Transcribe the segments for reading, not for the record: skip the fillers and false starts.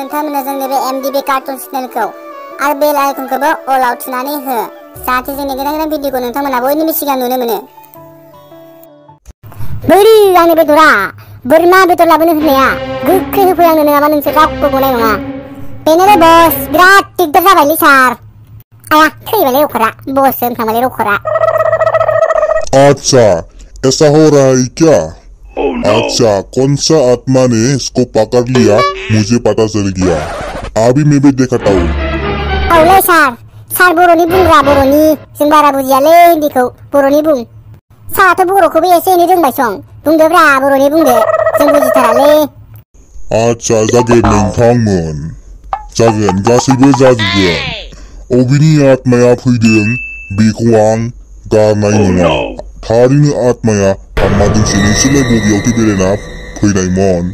नोंथांमोना जोंनि बे MDB कार्टुन चेनेलखौ आरो बेल आइकनखौबो अलाव थुनानै हो जाहाथे जोंनि गोदान गोदान भिडिअखौ नोंथांमोना बयनिबो सिगां नुनो मोनो। बोरै आंनि बेदरा बोरमा बेदर लाबोनो होननाया गोख्रै होफैनांनो नङाबा नोंसोर रावबो गनाय नङा। बेनोलै बस बिराद दिगदार जाबायलै सार। आया थैबायलै रखरा बस होनखांबायलै रखरा। अच्छा ऐसा हो रहा है क्या? अच्छा कौन सा आत्मा ने इसको पकड़ लिया मुझे पता चल गया। अभी मैं भी दिखाता हूँ। औलै सार बर'नि बुंग्रा बर'नि जों बारा बुजियालै हिन्दीखौ बर'नि बुं। साराथ' बर'खौबो एसे एनै रोंबाय सं बुंदोब्रा बर'नि बुंदो जों बुजिथारालै। अच्छा जागोन नोंथांमोन जागोन गासैबो जाजोबगोन। अबेनि आत्माया फैदों बेखौ आं गारनाय नङा। थारैनो आत्माया हामादोंसो नोंसोरलाय बबेयावथो बेरायना फैनायमोन?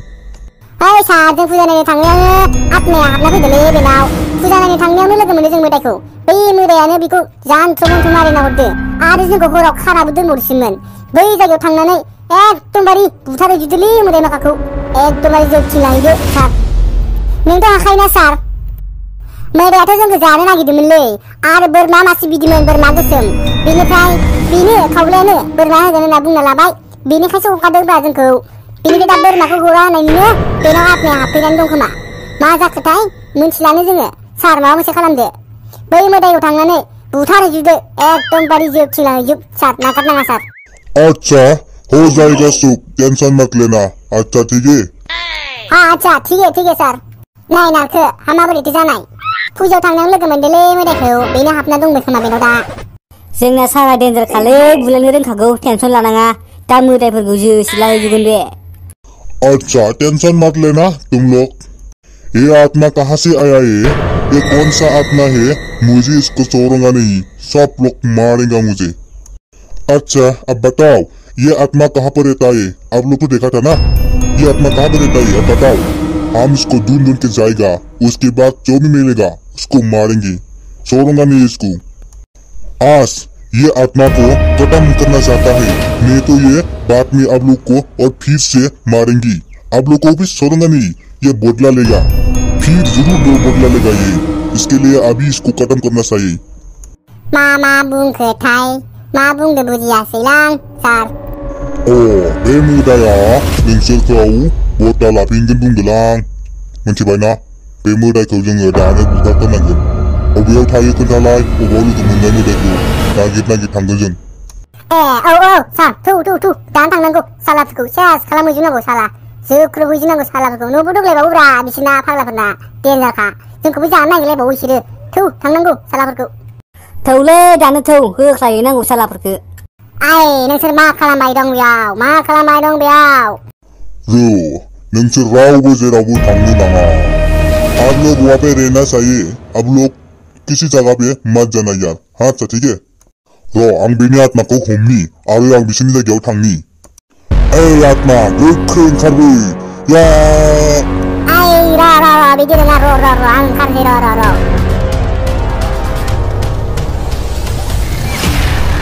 ओइ सार जों फुजा नायनो थांनायावनो आत्माया हाबना फैदोंलै बेनाव। फुजा नायनो थांनायावनो लोगो मोनो जों मोदायखौ। बै मोदायानो बिखौ जान्थ्र मन्थ्र मारिना हरदो आरो जोंखौ हराव खानाबो दोनहरसिनमोन। बै जायगायाव थांनानै एकदमबारे बुथारहैजोबदोलै मोदाय माखाखौ एकदमबारे जोबथिंलाहैदो सार। नोंथ' हाखायोना सार? मोदायाथ' जोंखौ जानो नागिरदोंमोनलै आरो बोरमा मासे बिदिमोन बोरमा गोसोम। बेनिफ्राय बेनो खावलायानो बोरमा होगोन होनना बुंना लाबाय बेनिखायसो हगारदोंब्रा जोंखौ। बेनिफ्राय दा बोरमाखौ हरा होननायनिनो बेनाव आत्माया हाबफैनानै दं खोमा। मा जाखोथाय मोनथिलानो जोङो। सार माबा मोनसे खालामदो बै मोदायखौ थांनानै बुथारहैजोबदो एकदमबारे जोबथिंलाहैजोब सार नागारनाङा सार। अच्छा हो जाएगा सुख टेंशन मत लेना। अच्छा ठीक है। हाँ अच्छा ठीक है सार। नाय नारखो हा माबोरैथो जानाय फुजायाव थांनायाव लोगो मोनदोंलै मोदायखौ बेनो हाबना दंबो खोमा बेनाव दा। जोंना सारा डेन्जार खालै बुलायनो रोंखागौ टेनसन लानाङा दा मोदायफोरखौ जोसिलाहैजोबगोन बे। अच्छा टेंशन मत लेना तुम लोग। ये आत्मा कहाँ से आया है? ये कौन सा आत्मा है? मुझे इसको छोड़ूंगा नहीं सब लोग मारेंगे मुझे। अच्छा अब बताओ ये आत्मा कहाँ पर रहता है? आप लोग को देखा था ना ये आत्मा कहाँ पर रहता है? अब बताओ हम इसको ढूंढ ढूंढ के जाएगा उसके बाद जो भी मिलेगा उसको मारेंगे छोड़ूंगा नहीं इसको। आज ये आत्मा को खत्म करना चाहता है नहीं तो ये बाद में आप लोग को और फिर से मारेंगी। आप लोग को भी छोड़ूंगा नहीं ये बदला लेगा फिर जरूर बदला लेगा ये इसके लिए अभी इसको खत्म करना चाहिए। मा बुंखोथाय मा बुंदो बुजियासैलां सार। अ बे मोदाया नोंसोरखौ बदला लाफिनगोन बुंदोलां मिथिबायना। बे मोदायखौ जोङो दानो बुथारथारनांगोन। अबेयाव थायो खोन्थालाय अबाव लोगो मोननाय मोदायखौ नागिर थांगोन जों। औ सार थौ दानो थांनांगौ सालाफोरखौ सेस खालामहैजोबनांगौ साला जोख्रोबहैजोबनांगौ सालाफोरखौ न'बो दंलायबावोब्रा बिसोरना फाग्लाफोरना देनजारखा जोंखौबो जानो नागिरलायबावो बिसोरो। थौ थांनांगौ सालाफोरखौ। थौलै दानो थौ होख्लायहैनांगौ सालाफोरखो। आइ नोंसोर मा खालामबाय दं बेयाव मा खालामबाय दं बेयाव? नोंसोर रावबो जेरावबो थांनो नाङा। आप लोग वहाँ पे रहना चाहिए। आप लोग किसी जगह पे मत जाना यार। हाँ अच्छा ठीक है। आं बेनि आत्माखौ हमनि आरो आं बिसोरनि जायगायाव थांनि। ओइ आत्मा गोख्रै ओंखारबो या। आइ र बिदि नङा र आं ओंखारसै र।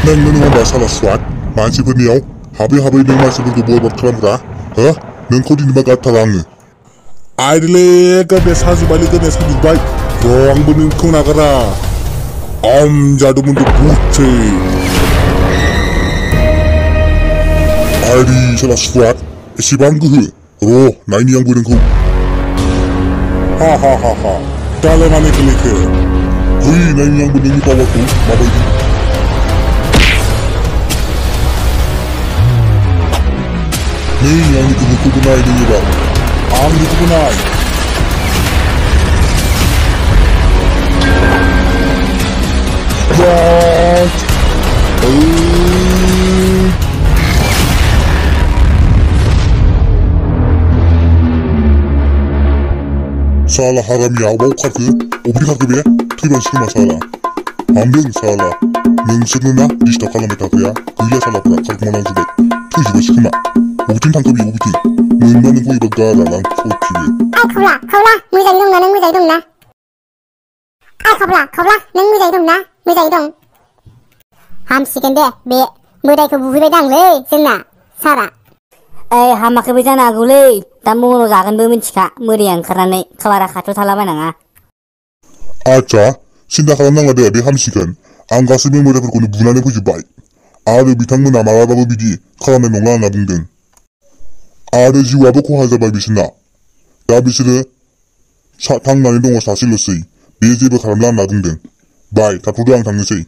नों होनबा साला स्वाट मानसिफोरनियाव हाबै नों मानसिफोरखौ बरबाद खालामग्रा हो नोंखौ दिनैबा गारथारा आङो। आइदोलै गोरनाया साजोब्बाय आंबो नोंखौ नागारा। जादुमोन बुथै आइदि साला स्वाट एसेबां गोहो नायनि आंबो नोंखौ। हा दालाय मानो गेलेखो नायनि आंबो नोंनि पावारखौ माबायदि। आंनि गोहोखौबो नाय नों एबार आंनिखौबो नाय। साला हारामिया अबाव खारखो अबेनि खारखो बे थैबायसो खोमा साला हामदों साला नोंसोरनो ना डिस्टार्ब खालामबाय थाग्राया गैला सालाफ्रा खारखुमालांजोब्बाय थैजोब्बायसो खोमा। बबेथिं थांखो बेयो बबेथिं मोनबा नोंखौ एबा गारालां सौखिबो। खावला मोजाङै दंना नों मोजाङै दंना? खावला नों मोजाङै दं। हामसिगोन दे बे मोदायखौ बुहैबाय दांलै जोंना सारा। हामाखैबो जानो हागौलै दा महराव जागोनबो मिथिखा मोदैया ओंखारनानै खाबारा खाथियाव थालाबायनाङा आच्छा सिन्था खालामनाङा दे बे हामसिगोन आं गासैबो मोदायफोरखौनो बुनानै फोजोबबाय आरो बिथांमोना मालाबाबो बिदि खालामनाय नंला होनना बुंदों आरो जिउआबो खहा जाबाय बिसोरना दा बिसोरो थांनानै दङ सासेल'सै बे जेबो खालामला होनना बुंदों बाय थाथ'दो आं थांनोसै